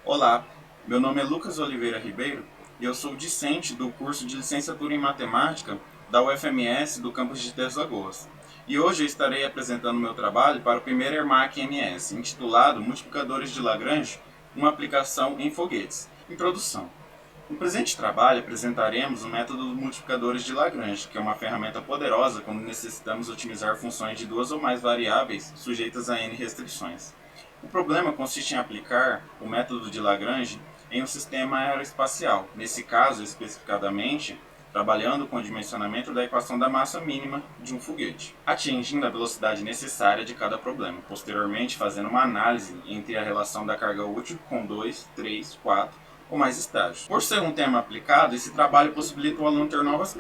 Olá, meu nome é Lucas Oliveira Ribeiro e eu sou discente do curso de Licenciatura em Matemática da UFMS do campus de Três Lagoas. E hoje eu estarei apresentando meu trabalho para o primeiro ERMAC MS, intitulado Multiplicadores de Lagrange, uma aplicação em foguetes. Introdução. No presente trabalho apresentaremos o método dos multiplicadores de Lagrange, que é uma ferramenta poderosa quando necessitamos otimizar funções de duas ou mais variáveis sujeitas a n restrições. O problema consiste em aplicar o método de Lagrange em um sistema aeroespacial, nesse caso especificadamente trabalhando com o dimensionamento da equação da massa mínima de um foguete, atingindo a velocidade necessária de cada problema, posteriormente fazendo uma análise entre a relação da carga útil com 2, 3, 4 ou mais estágios. Por ser um tema aplicado, esse trabalho possibilita o aluno ter novas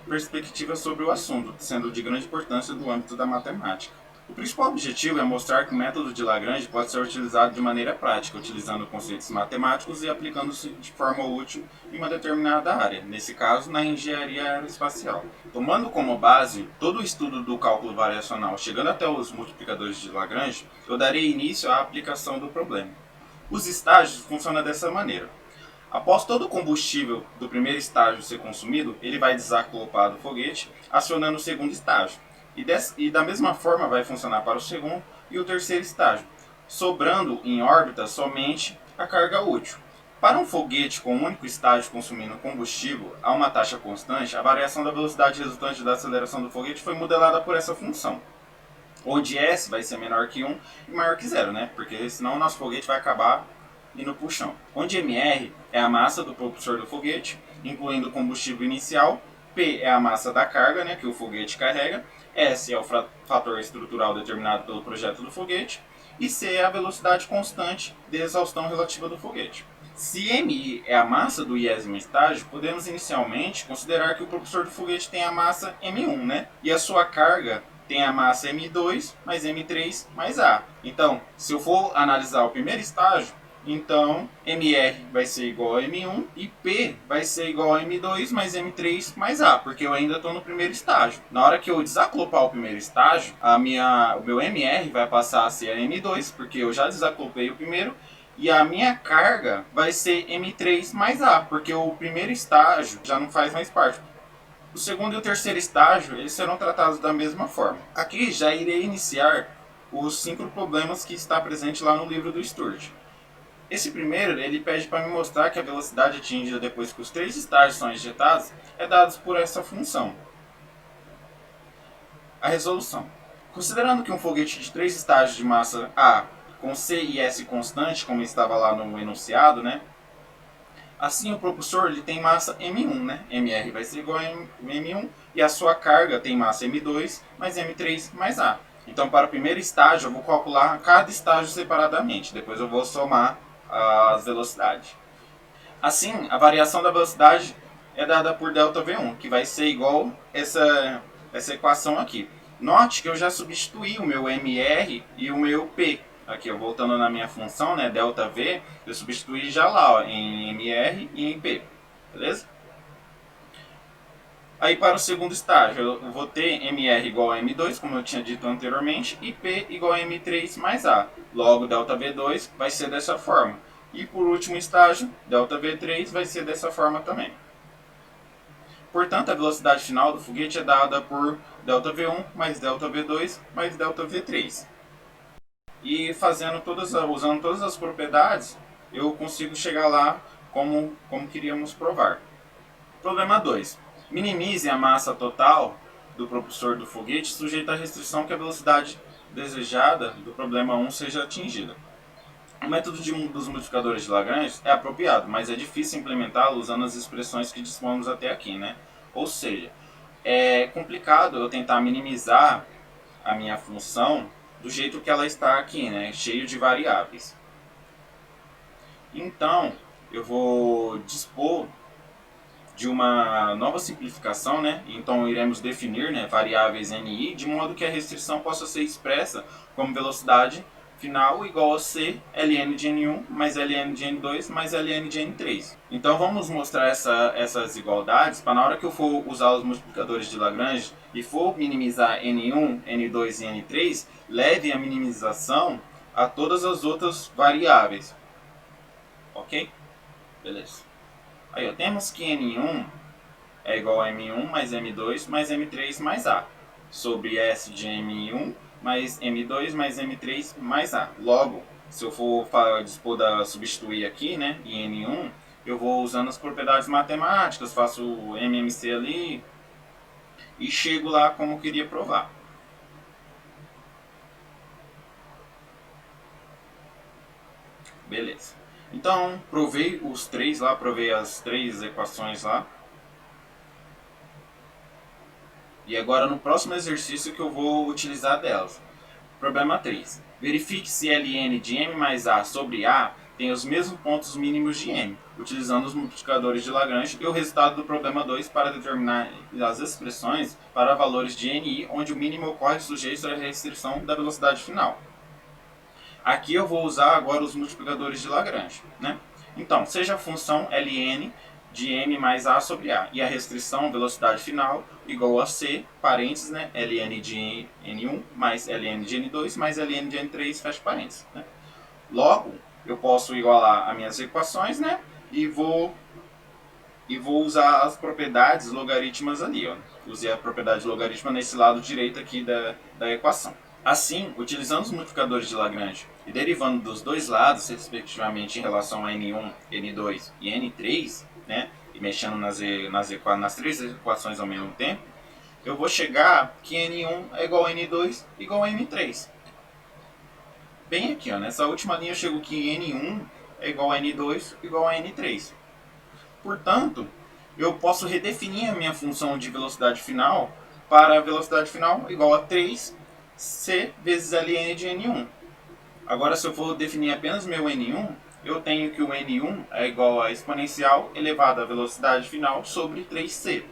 perspectivas sobre o assunto, sendo de grande importância do âmbito da matemática. O principal objetivo é mostrar que o método de Lagrange pode ser utilizado de maneira prática, utilizando conceitos matemáticos e aplicando-se de forma útil em uma determinada área, nesse caso, na engenharia aeroespacial. Tomando como base todo o estudo do cálculo variacional, chegando até os multiplicadores de Lagrange, eu darei início à aplicação do problema. Os estágios funcionam dessa maneira. Após todo o combustível do primeiro estágio ser consumido, ele vai desacoplar do foguete, acionando o segundo estágio. E da mesma forma vai funcionar para o segundo e o terceiro estágio, sobrando em órbita somente a carga útil. Para um foguete com um único estágio consumindo combustível a uma taxa constante, a variação da velocidade resultante da aceleração do foguete foi modelada por essa função, onde S vai ser menor que 1 e maior que 0, né? Porque senão o nosso foguete vai acabar indo para o chão. Onde mR é a massa do propulsor do foguete, incluindo o combustível inicial, P é a massa da carga, né, que o foguete carrega, S é o fator estrutural determinado pelo projeto do foguete, e C é a velocidade constante de exaustão relativa do foguete. Se MI é a massa do iésimo estágio, podemos inicialmente considerar que o propulsor do foguete tem a massa M1, né? E a sua carga tem a massa M2 mais M3 mais A. Então, se eu for analisar o primeiro estágio, então MR vai ser igual a M1 e P vai ser igual a M2 mais M3 mais A, porque eu ainda estou no primeiro estágio. Na hora que eu desacoplar o primeiro estágio, o meu MR vai passar a ser a M2, porque eu já desacoplei o primeiro, e a minha carga vai ser M3 mais A, porque o primeiro estágio já não faz mais parte. O segundo e o terceiro estágio, eles serão tratados da mesma forma. Aqui já irei iniciar os 5 problemas que está presente lá no livro do Sturge. Esse primeiro, ele pede para me mostrar que a velocidade atingida depois que os 3 estágios são injetados é dada por essa função. A resolução. Considerando que um foguete de 3 estágios de massa A com C e S constante, como estava lá no enunciado, né? Assim, o propulsor ele tem massa M1, né? MR vai ser igual a M1 e a sua carga tem massa M2 mais M3 mais A. Então, para o primeiro estágio, eu vou calcular cada estágio separadamente. Depois eu vou somar as velocidades. Assim, a variação da velocidade é dada por ΔV1, que vai ser igual essa equação aqui. Note que eu já substituí o meu MR e o meu P. Aqui, voltando na minha função, né, ΔV, eu substituí já lá ó, em MR e em P. Beleza? Aí para o segundo estágio, eu vou ter MR igual a M2, como eu tinha dito anteriormente, e P igual a M3 mais A. Logo, ΔV2 vai ser dessa forma. E por último estágio, ΔV3 vai ser dessa forma também. Portanto, a velocidade final do foguete é dada por ΔV1 mais ΔV2 mais ΔV3. E usando todas as propriedades, eu consigo chegar lá como queríamos provar. Problema 2. Minimize a massa total do propulsor do foguete sujeito à restrição que a velocidade desejada do problema 1 seja atingida. O método dos multiplicadores de Lagrange é apropriado, mas é difícil implementá-lo usando as expressões que dispomos até aqui, né? Ou seja, é complicado eu tentar minimizar a minha função do jeito que ela está aqui, né? Cheio de variáveis. Então, eu vou dispor de uma nova simplificação, né? Então iremos definir, né, variáveis NI de modo que a restrição possa ser expressa como velocidade final igual a C ln de N1 mais ln de N2 mais ln de N3. Então vamos mostrar essas igualdades para na hora que eu for usar os multiplicadores de Lagrange e for minimizar N1, N2 e N3, leve a minimização a todas as outras variáveis. ok? Beleza. Aí, ó, temos que N1 é igual a M1 mais M2 mais M3 mais A, sobre S de M1 mais M2 mais M3 mais A. Logo, se eu for substituir aqui, né, em N1, eu vou usando as propriedades matemáticas, faço o MMC ali e chego lá como eu queria provar. Beleza. Então, provei os três lá, provei as três equações lá. E agora no próximo exercício que eu vou utilizar delas. Problema 3. Verifique se Ln de m mais a sobre a tem os mesmos pontos mínimos de m, utilizando os multiplicadores de Lagrange e o resultado do problema 2 para determinar as expressões para valores de ni, onde o mínimo ocorre sujeito à restrição da velocidade final. Aqui eu vou usar agora os multiplicadores de Lagrange, né? Então, seja a função Ln de m mais a sobre a e a restrição velocidade final igual a c, parênteses, né? Ln de n1 mais Ln de n2 mais Ln de n3, fecha parênteses, né? Logo, eu posso igualar as minhas equações, né? E vou usar as propriedades logaritmas ali, ó. Usei a propriedade logaritma nesse lado direito aqui da equação. Assim, utilizando os multiplicadores de Lagrange e derivando dos dois lados, respectivamente em relação a N1, N2 e N3, né, e mexendo nas três equações ao mesmo tempo, eu vou chegar que N1 é igual a N2 igual a N3. Bem aqui, ó, nessa última linha eu chego que N1 é igual a N2 igual a N3. Portanto, eu posso redefinir a minha função de velocidade final para a velocidade final igual a 3c vezes Ln de N1. Agora, se eu for definir apenas meu N1, eu tenho que o N1 é igual a exponencial elevado à velocidade final sobre 3c.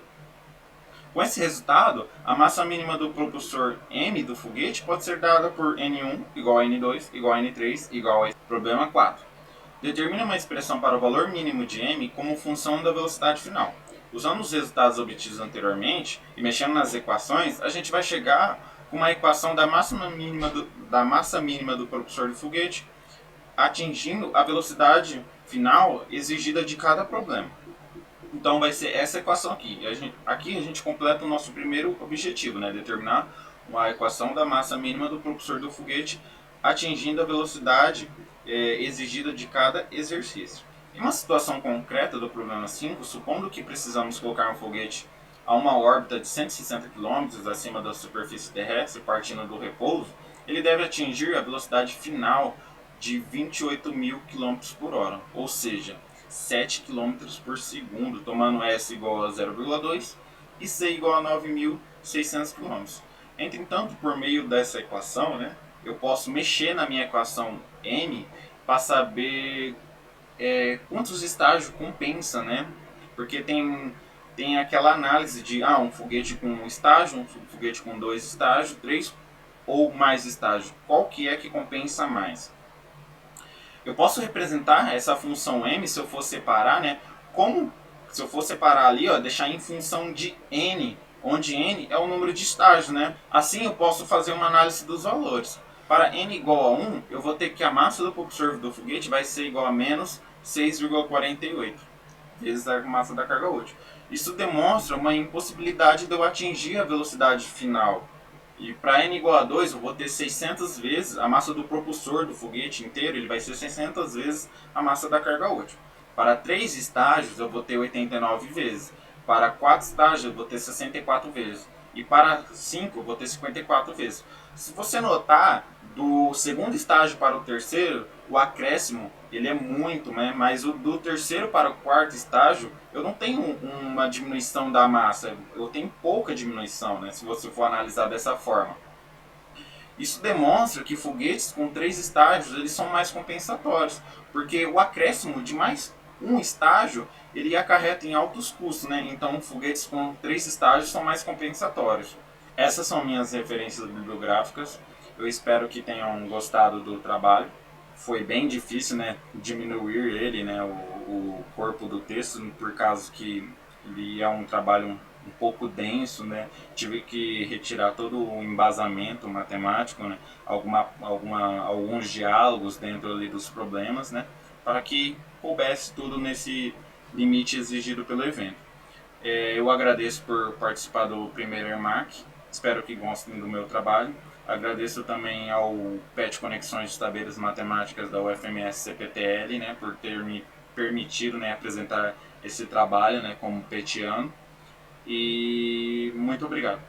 Com esse resultado, a massa mínima do propulsor M do foguete pode ser dada por N1 igual a N2 igual a N3 igual a... Problema 4. Determina uma expressão para o valor mínimo de m como função da velocidade final. Usando os resultados obtidos anteriormente e mexendo nas equações, a gente vai chegar com uma equação da massa mínima do propulsor do foguete, atingindo a velocidade final exigida de cada problema. Então vai ser essa equação aqui. Aqui a gente completa o nosso primeiro objetivo, né? Determinar uma equação da massa mínima do propulsor do foguete, atingindo a velocidade exigida de cada exercício. Em uma situação concreta do problema 5, supondo que precisamos colocar um foguete a uma órbita de 160 km acima da superfície terrestre, partindo do repouso, ele deve atingir a velocidade final de 28.000 km por hora, ou seja, 7 km por segundo, tomando S igual a 0,2 e C igual a 9.600 km. Entretanto, por meio dessa equação, né, eu posso mexer na minha equação M para saber quantos estágios compensa, né? Porque tem aquela análise de um foguete com um estágio, um foguete com 2 estágios, 3 ou mais estágios. Qual que é que compensa mais? Eu posso representar essa função M se eu for separar, né? Como se eu for separar ali, ó, deixar em função de N, onde N é o número de estágios, né? Assim eu posso fazer uma análise dos valores. Para N igual a 1, eu vou ter que a massa do propulsor do foguete vai ser igual a menos 6,48 vezes a massa da carga útil. Isso demonstra uma impossibilidade de eu atingir a velocidade final. E para N igual a 2, eu vou ter 600 vezes a massa do propulsor do foguete inteiro, ele vai ser 600 vezes a massa da carga útil. Para 3 estágios, eu vou ter 89 vezes. Para 4 estágios, eu vou ter 64 vezes. E para 5, eu vou ter 54 vezes. Se você notar, do segundo estágio para o terceiro, o acréscimo ele é muito, né? Mas do terceiro para o quarto estágio, eu não tenho uma diminuição da massa, eu tenho pouca diminuição, né? Se você for analisar dessa forma. Isso demonstra que foguetes com 3 estágios eles são mais compensatórios, porque o acréscimo de mais um estágio ele acarreta em altos custos, né? Então foguetes com 3 estágios são mais compensatórios. Essas são minhas referências bibliográficas. Eu espero que tenham gostado do trabalho. Foi bem difícil, né, diminuir ele, né, o corpo do texto, por causa que ele é um trabalho um pouco denso, né? Tive que retirar todo o embasamento matemático, né? Alguns diálogos dentro ali dos problemas, né? Para que coubesse tudo nesse limite exigido pelo evento. Eu agradeço por participar do primeiro ERMAC, espero que gostem do meu trabalho. Agradeço também ao PET Conexões de Saberes Matemáticas da UFMS CPTL, né, por ter me permitido, né, apresentar esse trabalho, né, como petiano. E muito obrigado.